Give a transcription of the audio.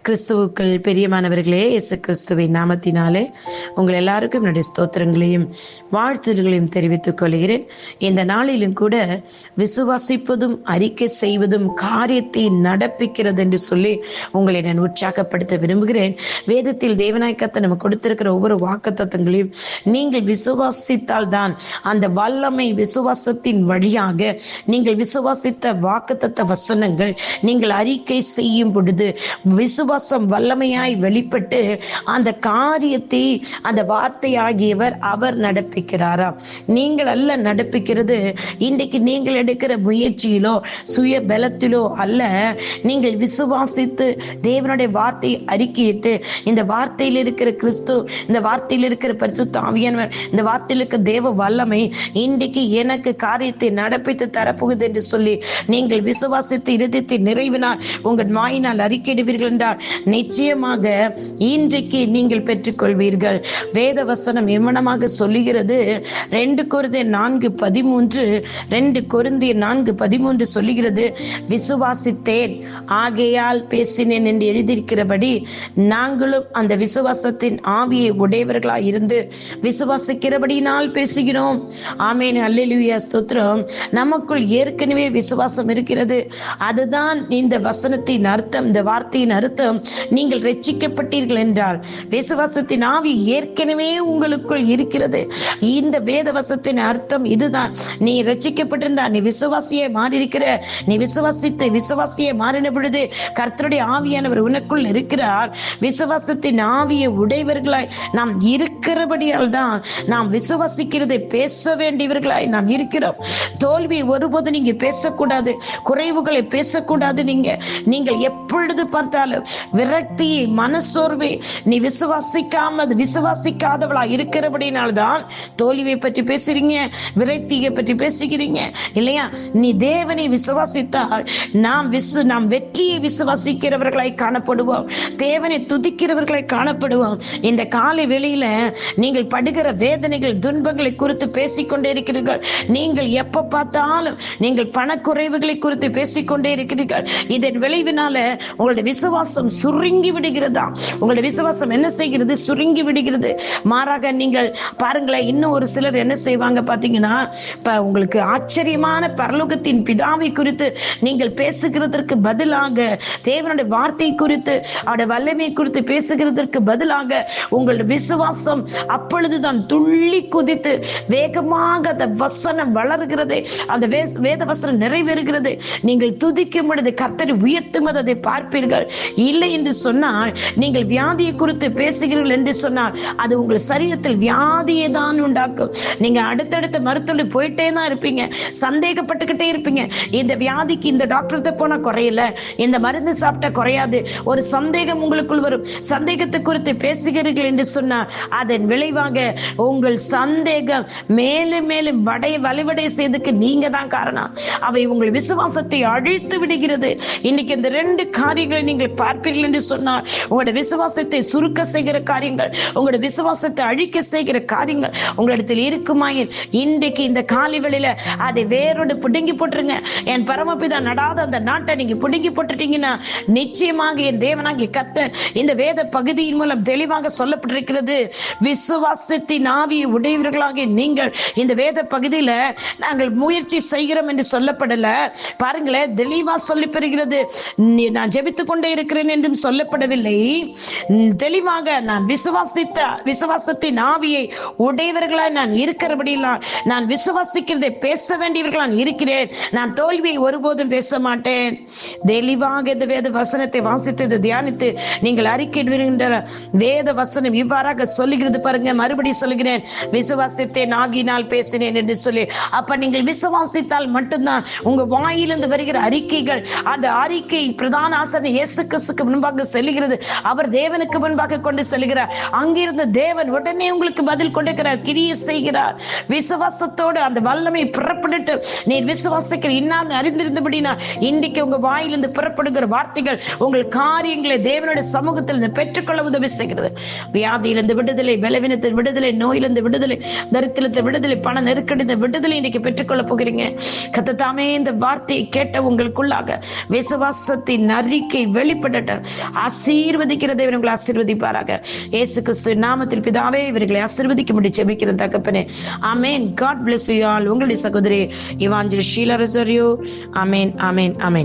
கிறிஸ்துவுக்குள் பிரியமானவர்களே, இயேசு கிறிஸ்துவின் நாமத்தினாலே உங்கள் எல்லாருக்கும் என்னுடைய ஸ்தோத்திரங்களையும் வாழ்த்துதல்களையும் தெரிவித்துக் கொள்கிறேன். இந்த நாளிலும் கூட விசுவாசிப்பதும் அறிக்கை செய்வதும் காரியத்தை நடப்பிக்கிறது என்று சொல்லி உங்களை நான் உற்சாகப்படுத்த விரும்புகிறேன். வேதத்தில் தேவனாய் கர்த்தர் நமக்கு கொடுத்திருக்கிற ஒவ்வொரு வாக்குத்தத்தங்களையும் நீங்கள் விசுவாசித்தால் தான் அந்த வல்லமை, விசுவாசத்தின் வழியாக நீங்கள் விசுவாசித்த வாக்குத்தத்த வசனங்கள் நீங்கள் அறிக்கை செய்யும் பொழுது விசுவாசம் வல்லமையாய் வெளிப்பட்டு அந்த காரியத்தை அந்த வார்த்தையாகியவர் அவர் நடப்பிக்கிறாராம். நீங்கள் அல்ல நடப்பிக்கிறது. இன்றைக்கு நீங்கள் எடுக்கிற முயற்சியிலோ சுய பலத்திலோ அல்ல. நீங்கள் விசுவாசித்து தேவனுடைய வார்த்தையை அறிக்கையிட்டு இந்த வார்த்தையில் இருக்கிற கிறிஸ்து, இந்த வார்த்தையில் இருக்கிற பரிசுத்த ஆவியானவர், இந்த வார்த்தையில் இருக்கிற தேவ வல்லமை இன்றைக்கு எனக்கு காரியத்தை நடப்பித்து தரப்போகுது என்று சொல்லி நீங்கள் விசுவாசித்து இருதயத்தை நிறைவினால் உங்கள் வாயினால் அறிக்கையிடுவீர்கள் என்றால் நிச்சயமாக இன்றைக்கு நீங்கள் பெற்றுக்கொள்வீர்கள். வேத வசனம் எவ்வளமாக சொல்லுகிறது? 2 கொரிந்தியர் 4:13 சொல்லுகிறது, விசுவாசித்தேன் ஆகையால் பேசினேன் என்று எழுதியிருக்கிறபடி நாங்களும் அந்த விசுவாசத்தின் ஆவியை உடையவர்களாய் இருந்து விசுவாசிக்கிறபடினால் பேசுகிறோம். ஆமென், அல்லேலூயா, ஸ்தோத்திரம். நமக்குள் ஏற்கனவே விசுவாசம் இருக்கிறது. அதுதான் இந்த வசனத்தின் அர்த்தம், இந்த வார்த்தையின் அர்த்தம். நீங்கள் ரட்சிக்கப்பட்டீர்கள் என்றால் விசுவாசத்தின் ஆவி ஏற்கனவே உங்களுக்குள் இருக்கிறது. இந்த வேத வசனத்தின் அர்த்தம் இதுதான். நீ ரட்சிக்கப்பட்டிருந்தா, நீ விசுவாசியை மாறி இருக்கிற, நீ விசுவாசித்து விசுவாசியை மாறின பொழுது கர்த்தருடைய ஆவியானவர் உனக்குள் இருக்கிறார். விசுவாசத்தின் ஆவியை உடையவர்களாய் நாம் இருக்கிறபடியால் தான் நாம் விசுவாசிக்கிறதை பேச வேண்டியவர்களாய் நாம் இருக்கிறோம். தோல்வியை ஒருபோது நீங்க பேசக்கூடாது, குறைவுகளை பேசக்கூடாது. நீங்கள் எப்பொழுது பார்த்தாலும் விரக்தியை, மனசோர்வை, நீ விசுவாசிக்காதவளா இருக்கிறபடினால்தான் தோல்வியை பற்றி பேசுறீங்க, விரக்தியை பற்றி பேசுகிறீங்க இல்லையா? நீ தேவனை விசுவாசித்தால் நாம் வெற்றியை விசுவாசிக்கிறவர்களாய் காணப்படுவோம், தேவனை துதிக்கிறவர்களை காணப்படுவோம். இந்த காலை வேளையில நீங்கள் படுகிற வேதனைகள், துன்பங்களை குறித்து பேசிக்கொண்டே இருக்கிறீர்கள். நீங்கள் எப்ப பார்த்தாலும் நீங்கள் பணக்குறைவுகளை குறித்து பேசிக்கொண்டே இருக்கிறீர்கள். இதன் விளைவினால உங்களுடைய விசுவாசம் சுருங்கி விடுகிறதா? உங்களுடைய விசுவாசம் என்ன செய்கிறது? சுருங்கி விடுகிறது. மாறாக நீங்கள் பாருங்களேன், இன்னும் ஒரு சிலர் என்ன செய்வாங்க பாத்தீங்கன்னா, இப்ப உங்களுக்கு ஆச்சரியமான பரலோகத்தின் பிதாவை குறித்து நீங்கள் பேசுகிறதற்கு பதிலாக, தேவனுடைய வார்த்தை குறித்து, அவருடைய வல்லமை குறித்து பேசுகிறதற்கு பதிலாக உங்களுடைய விசுவாசம் அப்பொழுதுதான் துள்ளி குதித்து வேகமாக அந்த வசனம் வளர்கிறது, அந்த வேத வசனம் நிறைவேறுகிறது. நீங்கள் துதிக்கும் பொழுது கர்த்தரை உயர்த்தும் அதை பார்ப்பீர்கள். இல்லை என்று சொன்னால், நீங்கள் வியாதியை குறித்து பேசுகிறீர்கள் என்று சொன்னால் அது உங்கள் சரீரத்தில் வியாதியை தான் உண்டாக்கும். நீங்க அடுத்தடுத்த மருத்துவ போயிட்டே தான் இருப்பீங்க, சந்தேகப்பட்டுக்கிட்டே இருப்பீங்க. இந்த வியாதிக்கு இந்த டாக்டர்கிட்ட போனா குறையல, இந்த மருந்து சாப்பிட்டா குறையாது, ஒரு சந்தேகம் உங்களுக்குள் வரும். சந்தேகத்தை குறித்து பேசுகிறீர்கள் என்று சொன்னால் அதன் விளைவாக உங்கள் சந்தேகம் மேலும் மேலும் வலிவடை செய்ததுக்கு நீங்க தான் காரணம். அவை உங்கள் விசுவாசத்தை அழித்து விடுகிறது. இன்னைக்கு இந்த 2 காரியங்களை நீங்கள் பார்ப்பீர்கள் என்று சொன்னால், உங்களுடைய விசுவாசத்தை சுருக்க செய்கிற காரியங்கள், உங்களுடைய விசுவாசத்தை அழிக்க செய்கிற காரியங்கள் உங்களிடத்தில் இருக்குமாயின் இன்றைக்கு இந்த காலை வேளையில அதை வேரோடு பிடுங்கி போட்டுருங்க. என் பரமபிதா நடாத அந்த நாட்டை நீங்க பிடுங்கி போட்டுட்டீங்கன்னா நிச்சயமாக என் தேவனாகிய கர்த்தர் இந்த வேத பகுதியின் மூலம் தெளிவாக சொல்லப்பட்டிருக்கிறது. விசுவாசத்தின் ஆவியை உடையவர்களாக நீங்கள் இந்த வேத பகுதியில நாங்கள் முயற்சி செய்கிறோம் என்று சொல்லப்படல. பாருங்களேன், தெளிவா சொல்லி பெறுகிறது. நான் ஜெபித்துக் கொண்டே இருக்கிறேன் என்றும் சொல்லப்படவில்லை. தெளிவாக நான் விசுவாசத்தின் ஆவியை உடையவர்களாய் நான் இருக்கிறபடியெல்லாம் நான் விசுவாசிக்கிறதை பேச வேண்டியவர்களாக இருக்கிறேன். நான் தோல்வியை ஒருபோதும் பேச மாட்டேன். தெளிவாக இந்த வேத வசனத்தை வாசித்து தியானித்து நீங்கள் அறிக்கையிடுகின்ற வேத வசனம் இவ்வாறாக சொல்லுகிறது. பாருங்க, மறுபடியும் சொல்லுகிறேன், விசுவாசித்தேன் ஆகினால் பேசினேன் என்று சொல்லி. அப்ப நீங்கள் விசுவாசித்தால் மட்டும்தான் உங்க வாயிலிருந்து வருகிற அறிக்கைகள், அந்த அறிக்கை பிரதான ஆசாரியர் இயேசு கிறிஸ்துவுக்கு முன்பாக செல்கிறது. அவர் தேவனுக்கு முன்பாக கொண்டு செல்கிறார். அங்கிருந்து தேவன் உடனே உங்களுக்கு பதில் கொடுக்கிறார், கிரியை செய்கிறார். விசுவாசத்தோடு அந்த வல்லமை புறப்பட்டு நீ விசுவாசிக்கிற இன்னார் அறிந்திருந்தபடினா இன்றைக்கு உங்க வாயிலிருந்து புறப்படுகிற வார்த்தைகள் உங்கள் காரியங்களை தேவனுடைய சமூகத்தில் பெற்றுக்கொள்ள உதவி செய்கிறது. வியாதியிலிருந்து விடுதலை, பலவீனத்தின் விடுதலை, நோயிலிருந்து விடுதலை, தரித்திரத்தின் விடுதலை, பண நெருக்கடி விடுதலை இன்னைக்கு பெற்றுக்கொள்ள போகிறீங்க. கர்த்தர் தாமே இந்த வார்த்தையை கேட்ட உங்களுக்குள்ளாக விசுவாசத்தின் அறிக்கை வெளிப்படட்டும். ஆசீர்வதிப்பாராக. ஆசீர்வதிக்கிற தேவன் உங்களை ஆசீர்வதிப்பாராக. இயேசு கிறிஸ்து நாமத்தில் பிதாவே இவர்களை ஆசீர்வதிக்கும்படி ஜெபிக்கிற தகப்பனே. ஆமென். God bless you all. உங்களுடைய சகோதரி இவாஞ்சலிஸ்ட் ஷீலா ரொசாரியோ. ஆமென், ஆமென், ஆமென்.